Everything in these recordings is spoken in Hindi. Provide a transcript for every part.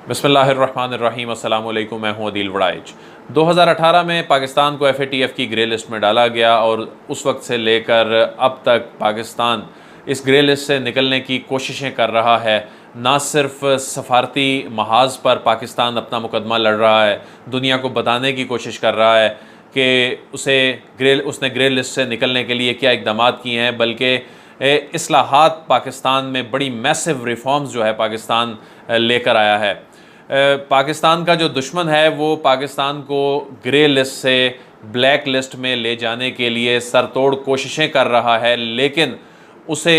बिस्मिल्लाहिर्रहमानिर्रहीम अस्सलाम वालेकुम। मैं हूं अदील वड़ाइच। 2018 में पाकिस्तान को FATF की ग्रे लिस्ट में डाला गया और उस वक्त से लेकर अब तक पाकिस्तान इस ग्रे लिस्ट से निकलने की कोशिशें कर रहा है। ना सिर्फ सफारती महाज पर पाकिस्तान अपना मुकदमा लड़ रहा है, दुनिया को बताने की कोशिश कर रहा है कि उसने ग्रे लिस्ट से निकलने के लिए क्या इक़दाम किए हैं, बल्कि इस्लाहात पाकिस्तान में बड़ी मैसिव रिफॉर्म्स जो है पाकिस्तान लेकर आया है। पाकिस्तान का जो दुश्मन है वो पाकिस्तान को ग्रे लिस्ट से ब्लैक लिस्ट में ले जाने के लिए सरतोड़ कोशिशें कर रहा है, लेकिन उसे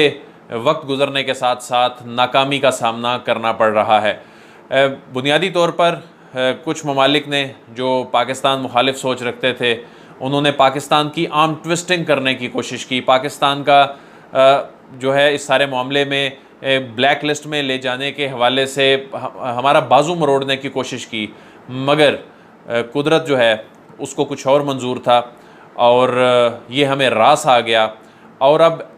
वक्त गुज़रने के साथ साथ नाकामी का सामना करना पड़ रहा है। बुनियादी तौर पर कुछ ममालिक ने जो पाकिस्तान मुखालिफ सोच रखते थे, उन्होंने पाकिस्तान की आर्म ट्विस्टिंग करने की कोशिश की। पाकिस्तान का जो है इस सारे मामले में ब्लैक लिस्ट में ले जाने के हवाले से हमारा बाजू मरोड़ने की कोशिश की, मगर कुदरत जो है उसको कुछ और मंजूर था और ये हमें रास आ गया। और अब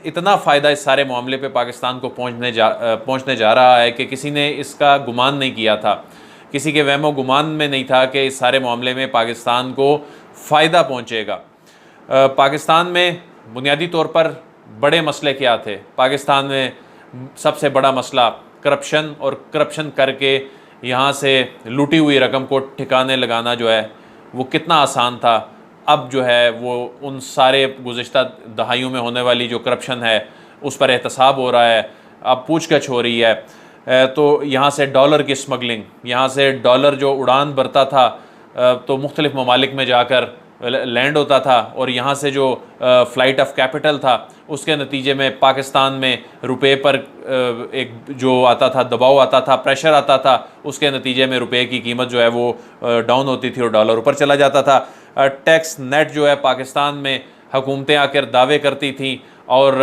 इतना फ़ायदा इस सारे मामले पे पाकिस्तान को पहुँचने जा रहा है कि किसी ने इसका गुमान नहीं किया था, किसी के वहमो गुमान में नहीं था कि इस सारे मामले में पाकिस्तान को फ़ायदा पहुँचेगा। पाकिस्तान में बुनियादी तौर पर बड़े मसले क्या थे? पाकिस्तान में सबसे बड़ा मसला करप्शन, और करप्शन करके यहाँ से लूटी हुई रकम को ठिकाने लगाना जो है वो कितना आसान था। अब जो है वो उन सारे गुज़िश्ता दहाइयों में होने वाली जो करप्शन है उस पर एहतसाब हो रहा है, अब पूछगछ हो रही है। तो यहाँ से डॉलर की स्मगलिंग, यहाँ से डॉलर जो उड़ान भरता था तो मुख्तलिफ़ ममालिक में जाकर लैंड होता था, और यहाँ से जो फ़्लाइट ऑफ कैपिटल था उसके नतीजे में पाकिस्तान में रुपए पर एक जो आता था दबाव आता था, प्रेशर आता था, उसके नतीजे में रुपए की कीमत जो है वो डाउन होती थी और डॉलर ऊपर चला जाता था। टैक्स नेट जो है पाकिस्तान में हुकूमतें आकर दावे करती थी और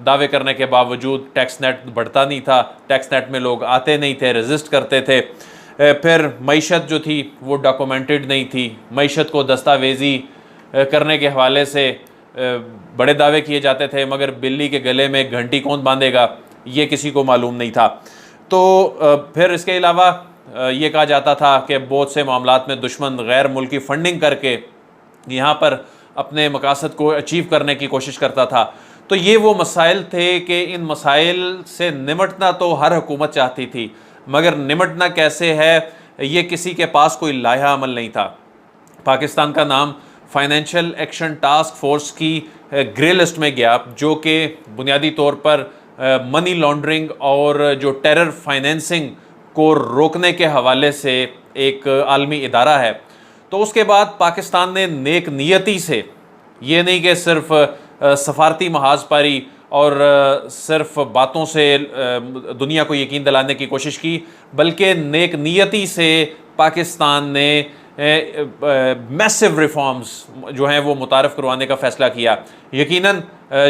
दावे करने के बावजूद टैक्स नेट बढ़ता नहीं था, टैक्स नेट में लोग आते नहीं थे, रेजिस्ट करते थे। फिर मईशत जो थी वो डॉक्यूमेंटेड नहीं थी, मईशत को दस्तावेज़ी करने के हवाले से बड़े दावे किए जाते थे, मगर बिल्ली के गले में घंटी कौन बांधेगा ये किसी को मालूम नहीं था। तो फिर इसके अलावा ये कहा जाता था कि बहुत से मामलात में दुश्मन गैर मुल्की फ़ंडिंग करके यहाँ पर अपने मकासद को अचीव करने की कोशिश करता था। तो ये वो मसाइल थे कि इन मसाइल से निमटना तो हर हुकूमत चाहती थी, मगर निमटना कैसे है ये किसी के पास कोई लाया अमल नहीं था। पाकिस्तान का नाम फाइनेंशियल एक्शन टास्क फोर्स की ग्रे लिस्ट में गया, जो कि बुनियादी तौर पर मनी लॉन्ड्रिंग और जो टेरर फाइनेंसिंग को रोकने के हवाले से एक आलमी इदारा है। तो उसके बाद पाकिस्तान ने नेक नियति से, ये नहीं कि सिर्फ सफारती महाज पर ही और सिर्फ बातों से दुनिया को यकीन दिलाने की कोशिश की, बल्कि नेक नियति से पाकिस्तान ने मैसिव रिफॉर्म्स जो हैं वो मुतारफ़ करवाने का फ़ैसला किया। यकीनन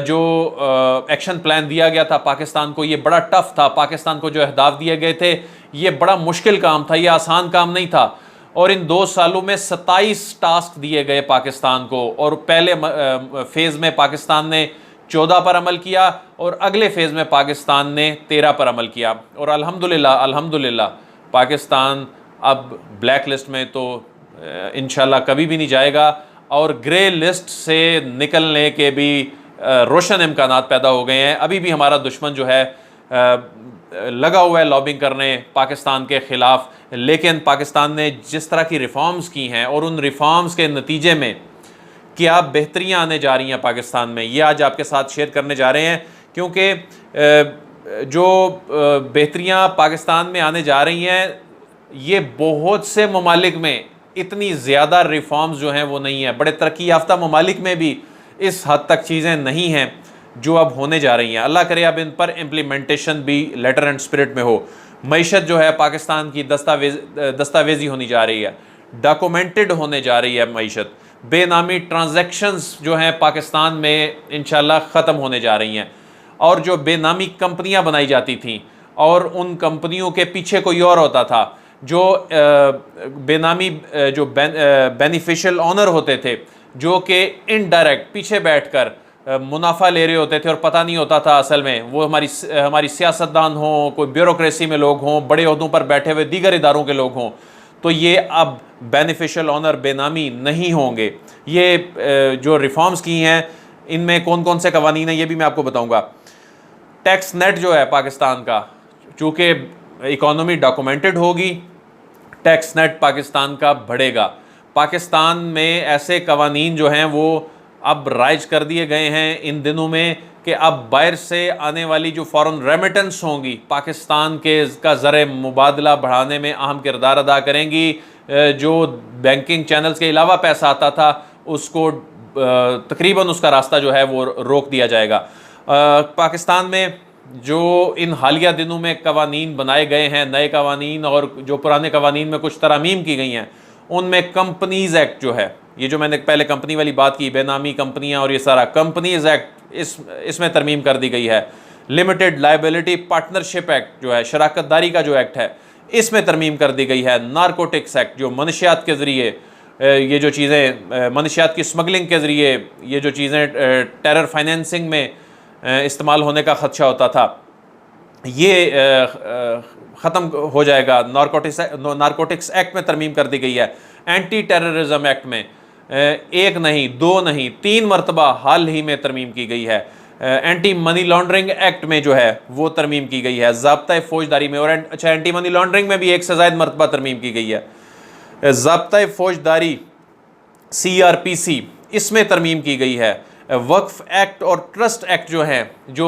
जो एक्शन प्लान दिया गया था पाकिस्तान को, ये बड़ा टफ़ था। पाकिस्तान को जो अहदाफ दिए गए थे ये बड़ा मुश्किल काम था, ये आसान काम नहीं था। और इन 2 सालों में 27 टास्क दिए गए पाकिस्तान को, और पहले फ़ेज़ में पाकिस्तान ने 14 पर अमल किया और अगले फ़ेज़ में पाकिस्तान ने 13 पर अमल किया। और अल्हम्दुलिल्लाह पाकिस्तान अब ब्लैक लिस्ट में तो इंशाल्लाह कभी भी नहीं जाएगा, और ग्रे लिस्ट से निकलने के भी रोशन इम्कानात पैदा हो गए हैं। अभी भी हमारा दुश्मन जो है लगा हुआ है लॉबिंग करने पाकिस्तान के ख़िलाफ़, लेकिन पाकिस्तान ने जिस तरह की रिफॉर्म्स की हैं और उन रिफॉर्म्स के नतीजे में क्या बेहतरियाँ आने जा रही हैं पाकिस्तान में, ये आज आपके साथ शेयर करने जा रहे हैं। क्योंकि जो बेहतरियाँ पाकिस्तान में आने जा रही हैं, ये बहुत से ममालिक में इतनी ज़्यादा रिफॉर्म्स जो हैं वो नहीं है। बड़े तरक्की याफ्ता ममालिक में भी इस हद तक चीज़ें नहीं हैं जो अब होने जा रही हैं। अल्लाह करे अब इन पर इम्प्लीमेंटेशन भी लेटर एंड स्पिरिट में हो। मईशत जो है पाकिस्तान की दस्तावेज़ी होनी जा रही है, डॉक्यूमेंटेड होने जा रही है मईशत। बेनामी ट्रांजैक्शंस जो हैं पाकिस्तान में इंशाल्लाह ख़त्म होने जा रही हैं, और जो बेनामी कंपनियां बनाई जाती थीं और उन कंपनियों के पीछे कोई और होता था, जो बेनामी जो बेनिफिशियल ऑनर होते थे, जो कि इनडायरेक्ट पीछे बैठकर मुनाफा ले रहे होते थे और पता नहीं होता था असल में, वो हमारी सियासतदान हों, कोई ब्यूरोक्रेसी में लोग हों, बड़े ओहदों पर बैठे हुए दीगर इदारों के लोग हों, तो ये अब बेनिफिशियल ऑनर बेनामी नहीं होंगे। ये जो रिफॉर्म्स की हैं इनमें कौन कौन से कवानीन हैं ये भी मैं आपको बताऊंगा। टैक्स नेट जो है पाकिस्तान का, चूँकि इकॉनमी डॉक्यूमेंटेड होगी, टैक्स नेट पाकिस्तान का बढ़ेगा। पाकिस्तान में ऐसे कवानीन जो हैं वो अब राइज कर दिए गए हैं इन दिनों में कि अब बाहर से आने वाली जो फॉरेन रेमिटेंस होंगी पाकिस्तान के का ज़र मुबादला बढ़ाने में अहम किरदार अदा करेंगी। जो बैंकिंग चैनल्स के अलावा पैसा आता था उसको तकरीबन उसका रास्ता जो है वो रोक दिया जाएगा। पाकिस्तान में जो इन हालिया दिनों में कवानीन बनाए गए हैं, नए कवानीन और जो पुराने कवानीन में कुछ तरामीम की गई हैं, उनमें कंपनीज़ एक्ट जो है, ये जो मैंने पहले कंपनी वाली बात की, बेनामी कंपनियां और ये सारा, कंपनीज़ एक्ट इसमें तरमीम कर दी गई है। लिमिटेड लायबिलिटी पार्टनरशिप एक्ट जो है, शराकतदारी का जो एक्ट है, इसमें तरमीम कर दी गई है। नारकोटिक्स एक्ट, जो मनशियात के ज़रिए ये जो चीज़ें, मनशियात की स्मगलिंग के ज़रिए ये जो चीज़ें टेरर फाइनेंसिंग में इस्तेमाल होने का ख़दशा होता था, ये ख़त्म हो जाएगा। नारकोटिक्स एक्ट में तरमीम कर दी गई है। एंटी टेररिज्म एक्ट में एक नहीं, दो नहीं, 3 मरतबा हाल ही में तरमीम की गई है। एंटी मनी लॉन्ड्रिंग एक्ट में जो है वो तरमीम की गई है। ज़ाब्ता फ़ौजदारी में, और अच्छा, एंटी मनी लॉन्ड्रिंग में भी 1 से ज़ायद मरतबा तरमीम की गई है। ज़ाब्ता फ़ौजदारी CRPC, इसमें तरमीम की गई है। वक्फ एक्ट और ट्रस्ट एक्ट जो हैं, जो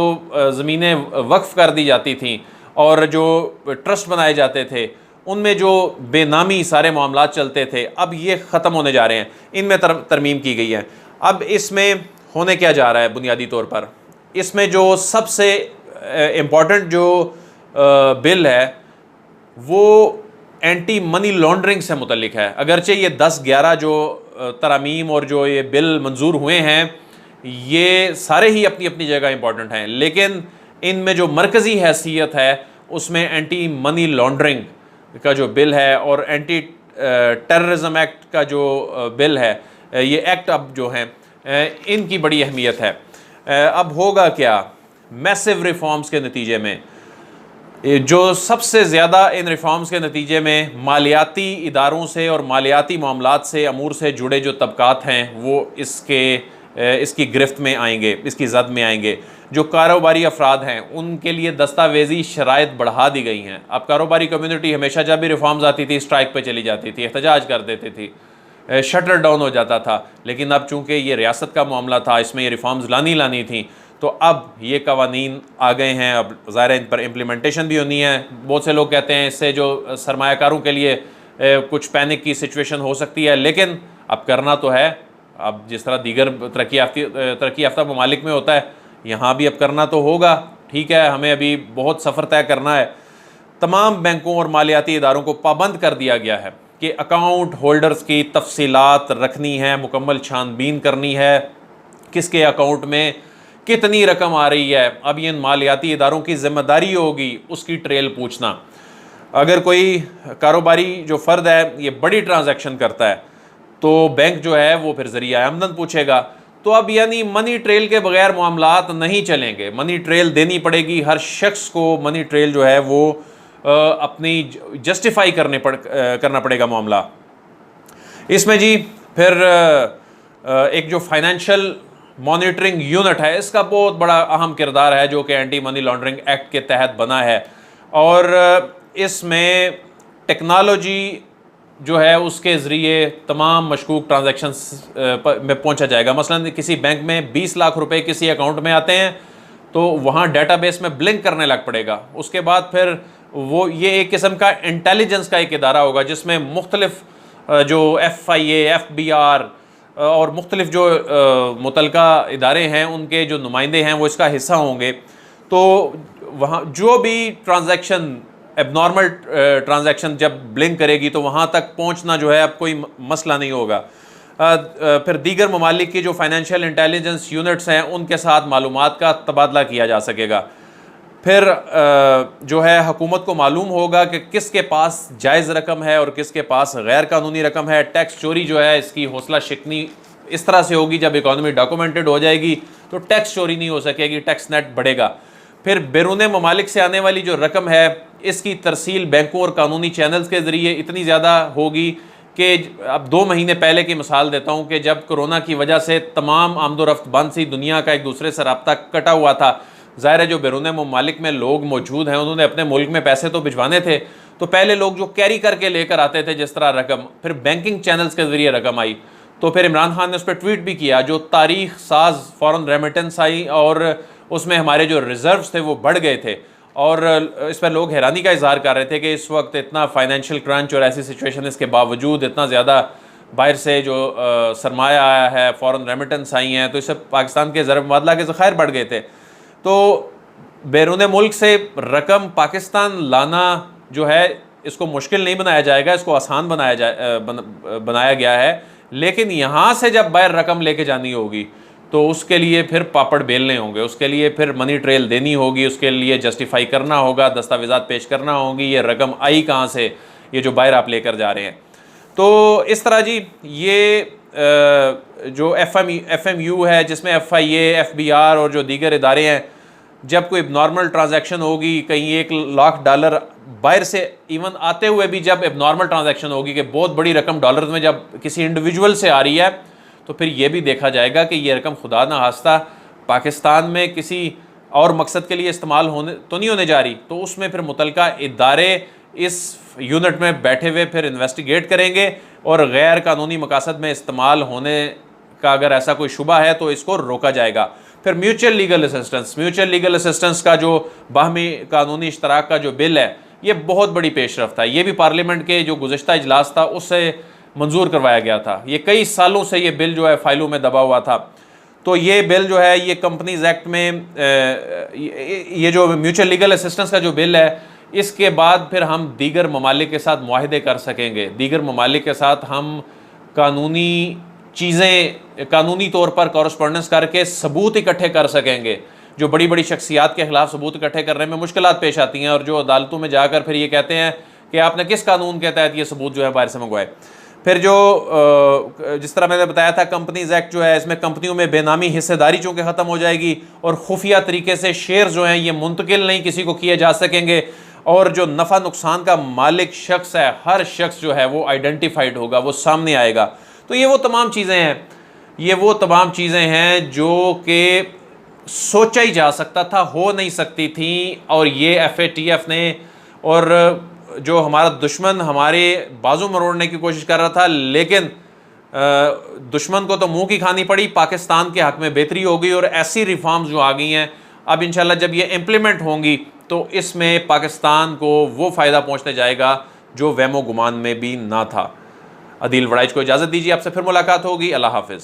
ज़मीनें वक्फ कर दी जाती थी और जो ट्रस्ट बनाए जाते थे, उनमें जो बेनामी सारे मामलात चलते थे, अब ये ख़त्म होने जा रहे हैं, इनमें तरमीम की गई है। अब इसमें होने क्या जा रहा है बुनियादी तौर पर, इसमें जो सबसे इम्पॉर्टेंट जो बिल है वो एंटी मनी लॉन्ड्रिंग से मुतल्लिक है। अगरचे ये 10-11 जो तरामीम और जो ये बिल मंजूर हुए हैं, ये सारे ही अपनी अपनी जगह इंपॉर्टेंट हैं, लेकिन इनमें जो मरकज़ी हैसियत है उसमें एंटी मनी लॉन्ड्रिंग का जो बिल है और एंटी टेररिज्म एक्ट का जो बिल है, ये एक्ट अब जो हैं इनकी बड़ी अहमियत है। अब होगा क्या मैसिव रिफॉर्म्स के नतीजे में, जो सबसे ज़्यादा इन रिफॉर्म्स के नतीजे में मालियाती इदारों से और मालियाती मामलात से, अमूर से जुड़े जो तबकात हैं वो इसकी गिरफ्त में आएंगे, इसकी जद में आएंगे। जो कारोबारी अफराद हैं उनके लिए दस्तावेजी शराइत बढ़ा दी गई हैं। अब कारोबारी कम्युनिटी हमेशा जब भी रिफॉर्म्स आती थी स्ट्राइक पे चली जाती थी, एहतजाज कर देती थी, शटर डाउन हो जाता था। लेकिन अब चूँकि ये रियासत का मामला था, इसमें ये रिफॉर्म्स लानी थी, तो अब ये कवानीन आ गए हैं। अब ज़ाहिर इन पर इम्प्लीमेंटेशन भी होनी है। बहुत से लोग कहते हैं इससे जो सरमायाकारों के लिए कुछ पैनिक की सिचुएशन हो सकती है, लेकिन अब करना तो है। अब जिस तरह दीगर तरक्की याफ्ता ममालिक में होता है, यहाँ भी अब करना तो होगा। ठीक है, हमें अभी बहुत सफ़र तय करना है। तमाम बैंकों और मालियाती इदारों को पाबंद कर दिया गया है कि अकाउंट होल्डर्स की तफसीलात रखनी है, मुकम्मल छानबीन करनी है, किसके अकाउंट में कितनी रकम आ रही है। अब इन मालियाती इदारों की ज़िम्मेदारी होगी उसकी ट्रेल पूछना। अगर कोई कारोबारी जो फ़र्द है ये बड़ी ट्रांजैक्शन करता है तो बैंक जो है वो फिर ज़रिया आमदन पूछेगा। तो अब यानी मनी ट्रेल के बगैर मामलात नहीं चलेंगे, मनी ट्रेल देनी पड़ेगी। हर शख्स को मनी ट्रेल जो है वो अपनी जस्टिफाई करना पड़ेगा मामला। इसमें जी फिर एक जो फाइनेंशियल मॉनिटरिंग यूनिट है, इसका बहुत बड़ा अहम किरदार है, जो कि एंटी मनी लॉन्ड्रिंग एक्ट के तहत बना है। और इसमें टेक्नोलॉजी जो है उसके ज़रिए तमाम मशकूक ट्रांजैक्शंस में पहुंचा जाएगा। मसलन किसी बैंक में 20 लाख रुपए किसी अकाउंट में आते हैं तो वहाँ डेटाबेस में ब्लिंक करने लग पड़ेगा। उसके बाद फिर वो ये एक किस्म का इंटेलिजेंस का एक इदारा होगा जिसमें मुख्तलिफ जो FIA, FBR और मुख्तलिफ जो मुतलका इदारे हैं उनके जो नुमाइंदे हैं वो इसका हिस्सा होंगे। तो वहाँ जो भी ट्रांजैक्शन, एबनॉर्मल ट्रांजैक्शन जब ब्लिंक करेगी तो वहाँ तक पहुँचना जो है अब कोई मसला नहीं होगा। फिर दीगर ममालिक की जो फाइनेंशियल इंटेलिजेंस यूनिट्स हैं उनके साथ मालूमात का तबादला किया जा सकेगा। फिर जो है हुकूमत को मालूम होगा कि किसके पास जायज़ रकम है और किसके पास गैर कानूनी रकम है। टैक्स चोरी जो है इसकी हौसला शिकनी इस तरह से होगी, जब इकॉनमी डॉक्यूमेंटेड हो जाएगी तो टैक्स चोरी नहीं हो सकेगी, टैक्स नेट बढ़ेगा। फिर बैरून ममालिक से आने वाली जो रकम है इसकी तरसील बैंकों और कानूनी चैनल्स के ज़रिए इतनी ज़्यादा होगी कि अब 2 महीने पहले की मिसाल देता हूँ कि जब कोरोना की वजह से तमाम आमदोरफ्त बंद सी, दुनिया का एक दूसरे से रब्ता कटा हुआ था, ज़ाहिर है जो बैरून ममालिक में लोग मौजूद हैं उन्होंने अपने मुल्क में पैसे तो भिजवाने थे, तो पहले लोग जो कैरी करके लेकर आते थे जिस तरह रकम, फिर बैंकिंग चैनल्स के ज़रिए रकम आई, तो फिर इमरान खान ने उस पर ट्वीट भी किया, जो तारीख साज फ़ौरन रेमिटेंस आई और उसमें हमारे जो रिजर्व्स थे वो बढ़ गए थे। और इस पर लोग हैरानी का इजहार कर रहे थे कि इस वक्त इतना फाइनेंशियल क्रंच और ऐसी सिचुएशन इसके बावजूद इतना ज़्यादा बाहर से जो सरमाया आया है, फ़ौरन रेमिटेंस आई हैं, तो इससे पाकिस्तान के ज़र मुबादला के ज़खायर बढ़ गए थे। तो बैरून मुल्क से रकम पाकिस्तान लाना जो है इसको मुश्किल नहीं बनाया जाएगा, इसको आसान बनाया गया है, लेकिन यहाँ से जब बाहर रकम लेके जानी होगी तो उसके लिए फिर पापड़ बेलने होंगे, उसके लिए फिर मनी ट्रेल देनी होगी, उसके लिए जस्टिफाई करना होगा, दस्तावेज़ात पेश करना होंगी, ये रकम आई कहाँ से, ये जो बाहर आप लेकर जा रहे हैं। तो इस तरह जी ये जो FMU है जिसमें FIA, FBR और जो दीगर इदारे हैं, जब कोई नॉर्मल ट्रांजैक्शन होगी, कहीं $1 लाख बाहर से इवन आते हुए भी जब एबनॉर्मल ट्रांजैक्शन होगी कि बहुत बड़ी रकम डॉलर्स में जब किसी इंडिविजुअल से आ रही है, तो फिर ये भी देखा जाएगा कि ये रकम खुदा ना खास्ता पाकिस्तान में किसी और मकसद के लिए इस्तेमाल होने तो नहीं होने जा रही, तो उसमें फिर मुतलका इदारे इस यूनिट में बैठे हुए फिर इन्वेस्टिगेट करेंगे और गैर कानूनी मकासद में इस्तेमाल होने का अगर ऐसा कोई शुबा है तो इसको रोका जाएगा। फिर म्यूचुअल लीगल असिस्टेंस का जो बाहमी कानूनी इश्तराक का जो बिल है, ये बहुत बड़ी पेशरफ्त है। ये भी पार्लियामेंट के जो गुज़श्ता इजलास था उससे मंजूर करवाया गया था। ये कई सालों से ये बिल जो है फाइलों में दबा हुआ था। तो ये बिल जो है ये कंपनीज एक्ट में ये जो म्यूचुअल लीगल असिस्टेंस का जो बिल है, इसके बाद फिर हम दीगर ममालिक के साथ मुआहदे कर सकेंगे, दीगर ममालिक के साथ हम कानूनी चीज़ें कानूनी तौर पर कॉरस्पॉन्डेंस करके सबूत इकट्ठे कर सकेंगे। जो बड़ी बड़ी शख्सियात के ख़िलाफ़ सबूत इकट्ठे करने में मुश्किलात पेश आती हैं और जो अदालतों में जाकर फिर ये कहते हैं कि आपने किस कानून के तहत ये सबूत जो है बाहर से मंगवाए। फिर जो जिस तरह मैंने बताया था कंपनीज एक्ट जो है, इसमें कंपनियों में बेनामी हिस्सेदारी चूँकि ख़त्म हो जाएगी और खुफिया तरीके से शेयर जो हैं ये मुंतकिल नहीं किसी को किए जा सकेंगे, और जो नफ़ा नुकसान का मालिक शख्स है, हर शख्स जो है वो आइडेंटिफाइड होगा, वो सामने आएगा। तो ये वो तमाम चीज़ें हैं जो कि सोचा ही जा सकता था, हो नहीं सकती थी, और ये FATF ने और जो हमारा दुश्मन हमारे बाजू मरोड़ने की कोशिश कर रहा था, लेकिन दुश्मन को तो मुंह की खानी पड़ी। पाकिस्तान के हक़ में बेहतरी हो गई और ऐसी रिफॉर्म्स जो आ गई हैं अब इंशाल्लाह जब ये इम्प्लीमेंट होंगी तो इसमें पाकिस्तान को वो फ़ायदा पहुंचने जाएगा जो वहमो गुमान में भी ना था। अदील वड़ाइच को इजाज़त दीजिए, आपसे फिर मुलाकात होगी। अल्लाह हाफ़िज़।